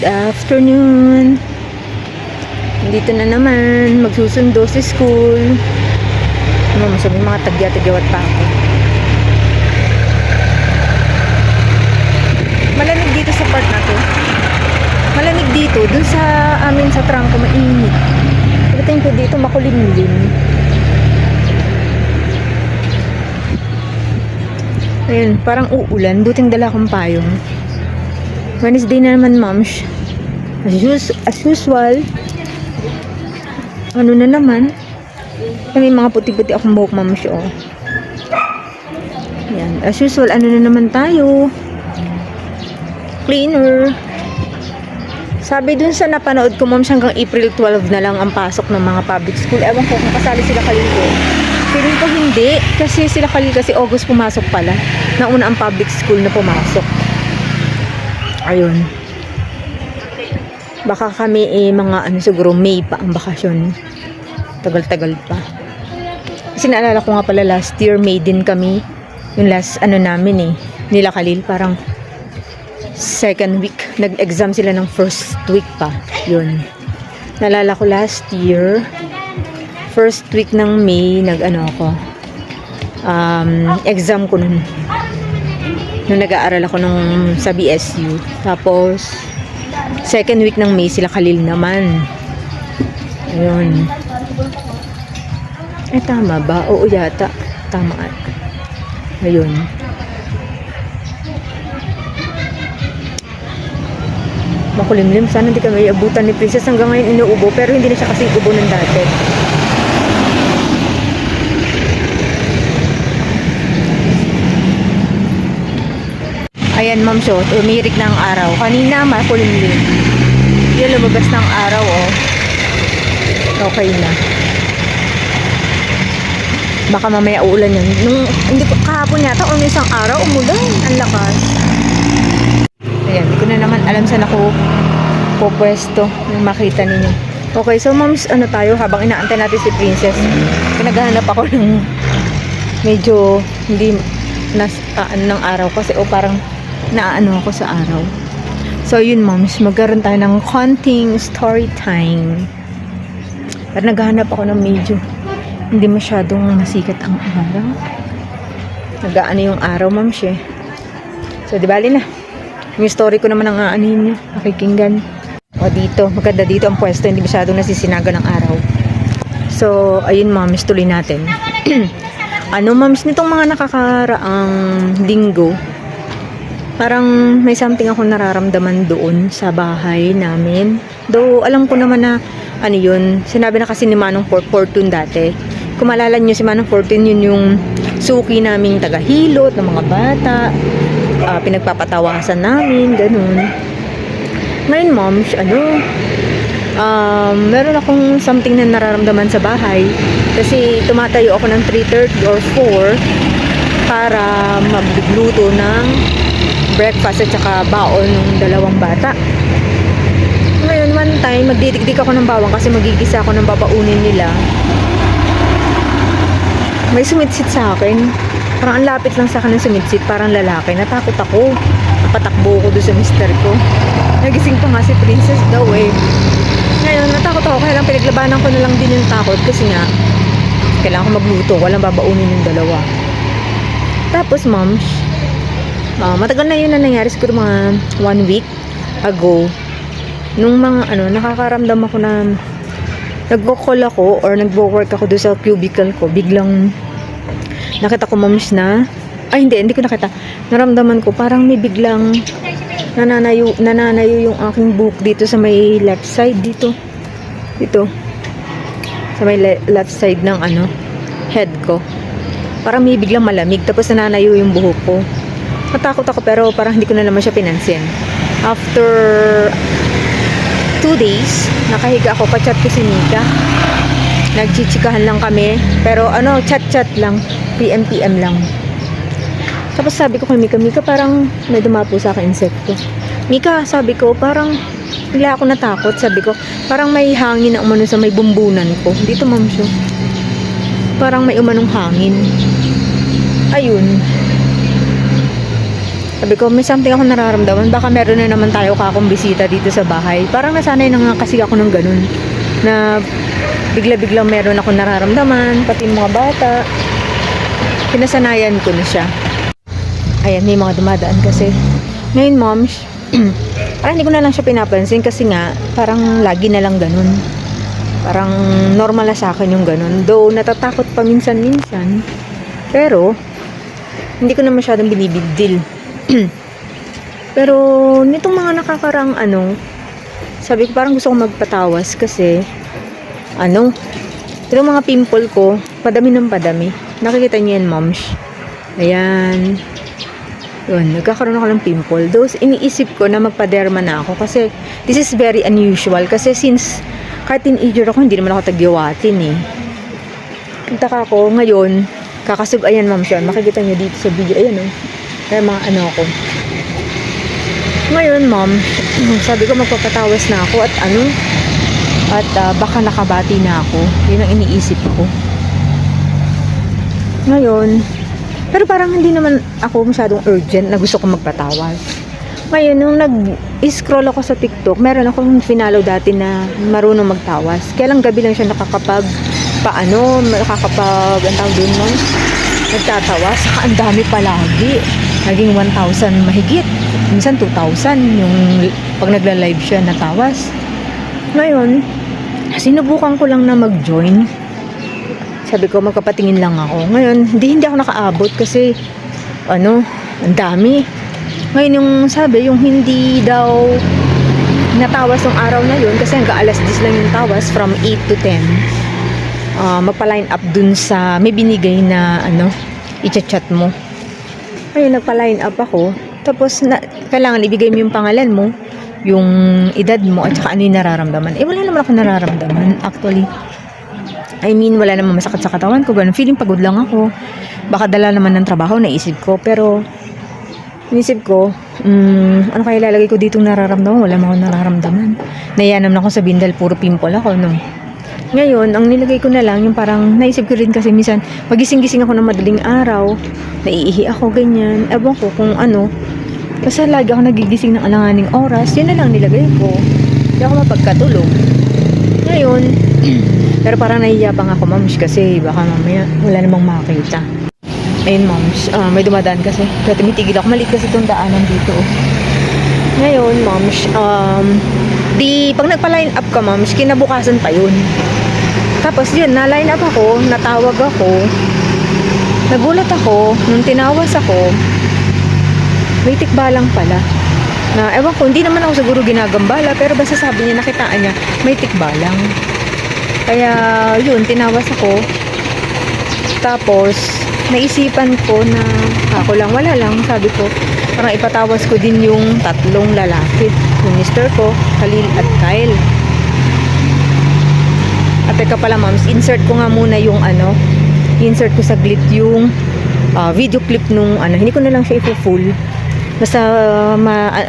Good afternoon. Dito na naman, magsusundo sa school. Masabi mga tagya-tagyawat pa ako. Malamig dito sa part na to. Malamig dito, dun sa amin sa trangko mainit. Pagdating ko dito makulimlim. Ayun, parang uulan. Buting dala akong payong. Wednesday na naman, moms. As usual. Ano na naman? May mga puti-puti akong buhok, moms. Oh. Yan. As usual, ano na naman tayo? Cleaner. Sabi dun sa napanood ko, moms, hanggang April 12 na lang ang pasok ng mga public school. Ewan ko kung kasali sila Kalil. Feeling ko hindi. Kasi sila Kalil kasi August pumasok pala. Nauna ang public school na pumasok. Ayun. Baka kami mga siguro May pa ang bakasyon. Tagal-tagal pa. Kasi naalala ko nga pala last year May din kami. Yung last namin nila Kalil parang second week. Nag-exam sila ng first week pa. Yun. Naalala ko last year first week ng May ako. Exam ko nun. Nung nag-aaral ako sa BSU. Tapos, second week ng May, sila Kalil naman. Ayun. Tama ba? Oo yata. Tama. Ayun. Makulimlim. Sana hindi kami abutan ni Princess. Hanggang ngayon inuubo. Pero hindi na siya kasing ubo ng dati. Ayan, ma'am, so, umirik na ang araw. Kanina, makulimlim. Yan, lumabas na ang araw, oh. Okay na. Baka mamaya uulan yan. Hindi ko, kahapon yata, o isang araw, umulan. Ang lakas. Ayan, hindi ko na naman alam saan ako pupwesto. Makita ninyo. Okay, so, moms, tayo, habang inaantay natin si Princess. Pinaghahanap ako ng medyo, hindi, ng araw. Kasi, parang, naano ako sa araw. So, yun, moms. Magkaroon tayo ng konting story time. Pero naghahanap ako ng medyo hindi masyadong masikat ang araw. Nag-aano yung araw, moms, eh. So, di bali na. Yung story ko naman ang aanin nyo. Pakikinggan. O, dito. Maganda dito ang pwesto. Hindi masyadong nasisinaga ng araw. So, ayun, moms. Tuloy natin. Moms, nitong mga nakakaraang linggo, parang may something ako nararamdaman doon sa bahay namin. Though, alam ko naman na, yun, sinabi na kasi ni Manong Fortune dati. Kung maalala nyo, si Manong Fortune, yun yung suki naming tagahilot ng mga bata. Pinagpapatawasan namin, ganun. Ngayon, moms, meron akong something na nararamdaman sa bahay. Kasi tumatayo ako ng 3:30 or 4 para magluto ng breakfast at saka baon ng dalawang bata. Ngayon, one time, magdidikdik ako ng bawang kasi magigisa ako ng babaunin nila. May sumitsit sa akin. Parang ang lapit lang sa akin ng sumitsit, parang lalaki. Natakot ako. Napatakbo ko doon sa mister ko. Nagising pa nga si Princess daw eh. Ngayon, natakot ako. Kaya lang pinaglabanan ko na lang din yung takot kasi nga, kailangan ko magluto. Walang babaunin yung dalawa. Tapos, moms, matagal na yun na nangyari, siguro mga 1 week ago. Nung mga nakakaramdam ako na nagwo-call ako or nagwo-work ako doon sa cubicle ko, biglang nakita ko, moms, na hindi ko nakita. Naramdaman ko parang may biglang nananayo yung aking buhok dito sa may left side dito sa may left side ng head ko. Parang may biglang malamig tapos nananayo yung buhok ko. Natakot ako pero parang hindi ko na naman siya pinansin. After 2 days, nakahiga ako, pa-chat ko si Mika. Nagchichikahan lang kami. Pero chat-chat lang. PM lang. Tapos sabi ko kay Mika, parang may dumapo sa akin insekto. Mika, sabi ko, parang bigla ako natakot. Sabi ko, parang may hangin na umano sa may bumbunan ko. Dito, ma'am, siya. Parang may umanong hangin. Ayun. Sabi ko, may something ako nararamdaman. Baka meron na naman tayo kakong bisita dito sa bahay. Parang nasanay na nga kasi ako ng ganun. Na bigla-biglang meron ako nararamdaman. Pati yung mga bata. Pinasanayan ko na siya. Ayan, may mga dumadaan kasi. Ngayon, moms, parang hindi ko na lang siya pinapansin kasi nga, parang lagi na lang ganun. Parang normal na sa akin yung ganun. Though, natatakot pa minsan-minsan. Pero, hindi ko na masyadong binibigdil. Pero nitong mga nakakarang sabi ko parang gusto ko magpatawas kasi itong mga pimple ko padami ng padami. Nakikita niyo yan, moms. Ayan. Yun, nagkakaroon ako ng pimple. Those, iniisip ko na magpa-derma na ako kasi this is very unusual kasi since kahit teenager ako, hindi naman ako tagyawatin eh. Nagtaka ko ngayon, ayan, moms, yun. Makikita niyo dito sa video. Ayan kaya mga ako. Ngayon, mom, sabi ko magpapatawas na ako at baka nakabati na ako. Yun ang iniisip ko. Ngayon, pero parang hindi naman ako masyadong urgent na gusto ko magpatawas. Ngayon, nung nag-scroll ako sa TikTok, meron akong finalo dati na marunong magtawas. Kaya lang gabi lang siya ang tawag dun, no? Nagtatawas. Saka ang dami palagi. Naging 1,000 mahigit. Minsan 2,000 yung pag nagla-live siya na tawas. Ngayon, sinubukan ko lang na mag-join. Sabi ko, magpapatingin lang ako. Ngayon, hindi ako nakaabot kasi ang dami. Ngayon yung sabi, yung hindi daw natawas yung araw na yun kasi hanggang alas 10 lang yung tawas from 8 to 10. Magpa-line up dun sa may binigay na i-chat mo. Ayun, nagpa-line up ako. Tapos, kailangan ibigay mo yung pangalan mo, yung edad mo, at saka ano yung nararamdaman. Wala naman ako nararamdaman, actually. I mean, wala naman masakit sa katawan ko. Ganun, feeling pagod lang ako. Baka dala naman ng trabaho, naisip ko. Pero, inisip ko, ano kaya ilalagay ko ditong nararamdaman? Wala naman ako nararamdaman. Naiya naman ako sa bindal, puro pimple ako, no? Ngayon, ang nilagay ko na lang, yung parang naisip ko rin kasi minsan, magising-gising ako ng madaling araw, naiihi ako, ganyan. Ewan ko kung basta lagi ako nagigising ng alanganing oras, yun na lang nilagay ko. Hindi ako mapagkatulog. Ngayon, pero parang nahihiyabang ako, moms, kasi baka mamaya wala namang makita. Ayun, moms, may dumadaan kasi. Kaya tumitigil ako, maliit kasi itong daanan dito. Ngayon, moms, pag nagpa-line up ka, moms, kinabukasan pa yun. Tapos yun, na-line up ako, natawag ako, nagulat ako, nung tinawas ako, may tikbalang pala. Na, ewan ko, hindi naman ako siguro ginagambala, pero basta sabi niya, nakitaan niya, may tikbalang. Kaya, yun, tinawas ako. Tapos, naisipan ko na, ako lang, wala lang, sabi ko, parang ipatawas ko din yung 3 lalaki. Yung mister ko, Khalil at Kyle. At teka pala, moms, insert ko nga muna yung insert ko saglit yung video clip nung hindi ko na lang siya i-full. Basta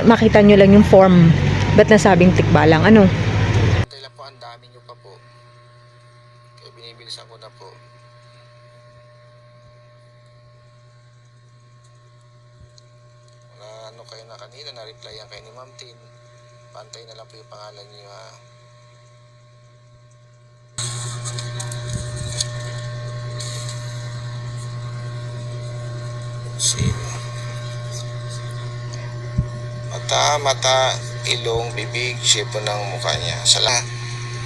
makita nyo lang yung form. Ba't nasabing tikbalang? Kailan po ang dami nyo pa po. Kaya binibilisan ko na po. Kayo na kanina, na-replyan kayo ni Ma'am Tin. Pantay na lang po yung pangalan niyo, ha. Sino? Mata, ilong, bibig, sipo ng mukha niya.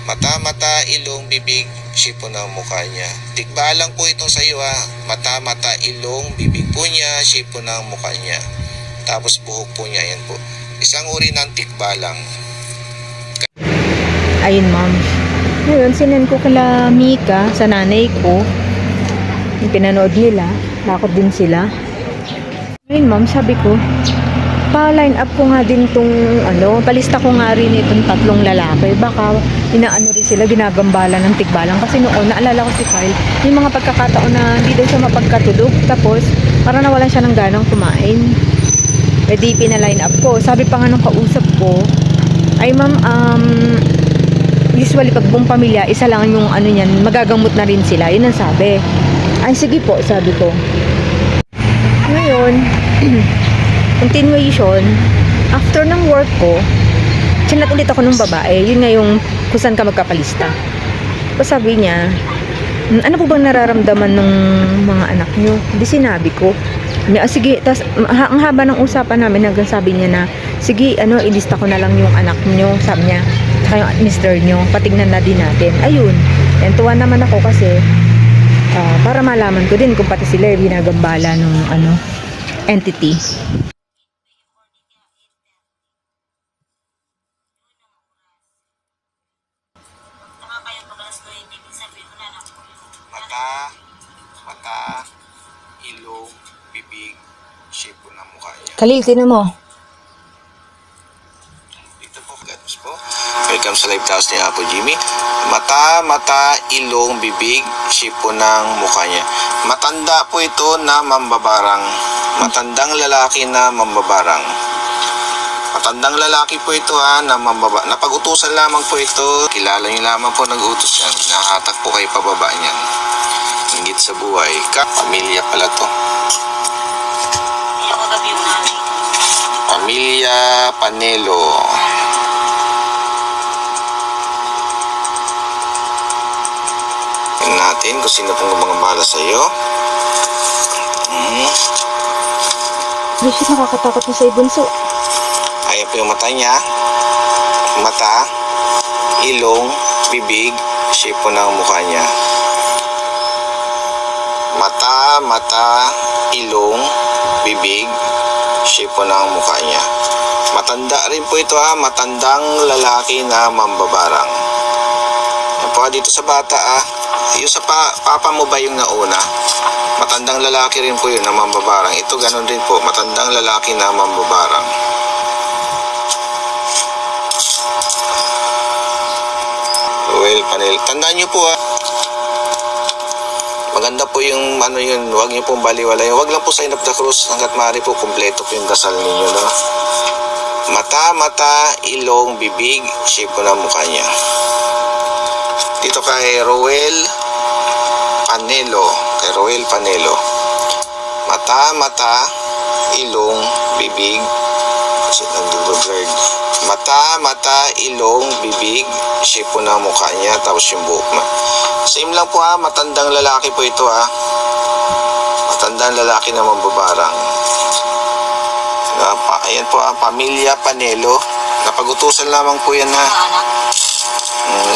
Mata, ilong, bibig, sipo ng mukha niya. Tikbalang po ito sa iyo, ha. Mata, ilong, bibig po niya, sipo ng mukha niya. Tapos buhok po niya, yan po. Isang uri ng tikbalang. Ayun, ma'am. Ngayon, sinend ko kala Mika, sa nanay ko. Yung pinanood nila, nakot din sila. Ngayon, ma'am, sabi ko, pa-line up ko nga din tong palista ko nga rin itong 3 lalaki. Baka inaano rin sila, ginagambala ng tikbalang. Kasi noon, naalala ko si Kyle, yung mga pagkakataon na hindi daw siya mapagkatulog. Tapos, parang nawalan siya ng ganang kumain. Di pina-line up ko. Sabi pa nga nung kausap ko, ay ma'am, usually pag buong pamilya, isa lang yung niyan, magagamot na rin sila. Yun ang sabi. Ay sige po, sabi ko. Ngayon, continuation, after ng work ko, chinat ulit ako ng babae. Yun nga yung kung saan ka magkapalista. Tapos sabi niya, ano po bang nararamdaman ng mga anak nyo? Hindi sinabi ko. Sige, tas, ang haba ng usapan namin hanggang sabi niya na, sige, ilista ko na lang yung anak nyo, sabi niya, saka yung mister nyo, patignan na din natin. Ayun, yan, tuwa naman ako kasi, para malaman ko din kung pati sila yung ginagambala ng entity. Mata, ilong, bibig, shape po ng mukha niya. Khalil, tinan mo. Dito po, guys po. Welcome sa live house ni Apo Jimmy. Mata, ilong, bibig, shape po ng mukha niya. Matanda po ito na mambabarang. Matandang lalaki na mambabarang. Matandang lalaki po ito na napag-utusan lamang po ito. Kilala niyo lamang po nag-utos yan. Nakahatak po kayo pababa niyan. Inggit sa buhay. Pamilya pala to. Pamilya Panelo. Tingnan natin kung sino pong mga bala sa iyo. Ay, shit, nakakatakot mo sa ibunso. Ayan po yung mata niya. Mata, ilong, bibig, shape po ng mukha niya. Mata, ilong, bibig, shape po ng mukha niya. Matanda rin po ito matandang lalaki na mambabarang. Yan po dito sa bata yung sa papa mo ba yung nauna? Matandang lalaki rin po yun na mambabarang. Ito ganun din po, matandang lalaki na mambabarang. Well, panel. Tandaan nyo po maganda po yung yun, huwag nyo pong baliwalay. Huwag lang po sign of the cross hanggat maaari po kompleto po yung dasal ninyo, no? Mata, ilong, bibig, shape po ng mukha niya. Dito kay Roel Panelo. Kay Roel Panelo. Mata, ilong, bibig, kasi nag-blurred. Mata, ilong, bibig, shape po ng mukha niya, tapos yung buhok na. Same lang po matandang lalaki po ito Matandang lalaki na mambabarang. Ayan po Pamilya Panelo. Napag-utusan lamang po yan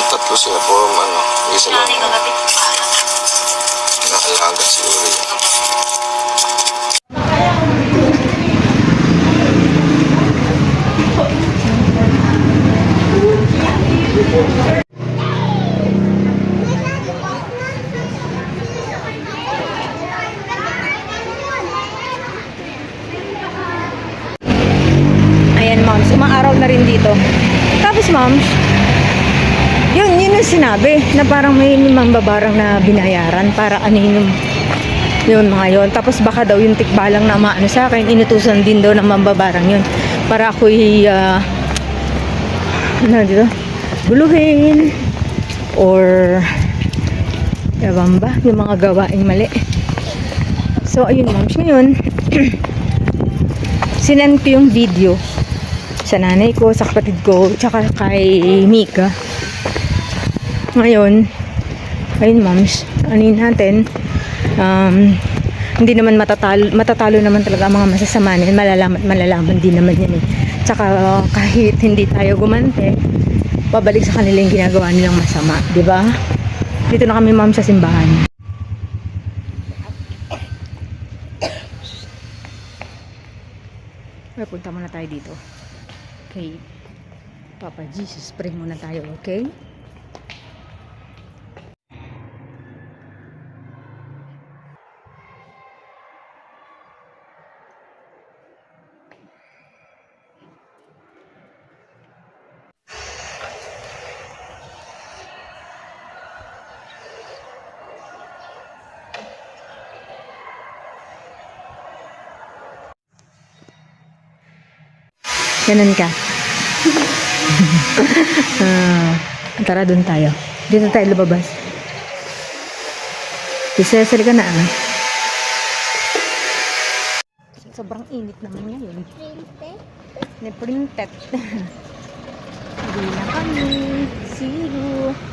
tatlo sila po isa lang nakalagat siguro yan. Ayan, moms, umaaraw na rin dito. Tapos, moms, yun yung sinabi na parang may mambabarang na binayaran para yung mga yun. Tapos baka daw yung tikbalang na maano sa akin, inutusan din daw ng mambabarang yun para ako'y guluhin or ewan ba, yung mga gawaing mali. So ayun, moms, ngayon sinend ko yung video sa nanay ko, sa kapatid ko, tsaka kay Mika. Ngayon, ayun moms, anin natin, hindi naman matatalo naman talaga ang mga masasama niyan, malalaman din naman yan Tsaka kahit hindi tayo gumante, babalik sa kanila yung ginagawa nilang masama, di ba? Dito na kami mom sa simbahan. Ay, punta muna tayo dito. Okay. Papa Jesus, pray muna tayo, okay? Ganun ka. Tara, dun tayo. Dito tayo lumabas. Isesel ka na Sobrang init naman ngayon. Printed. Na printed. Hindi na kami. See you.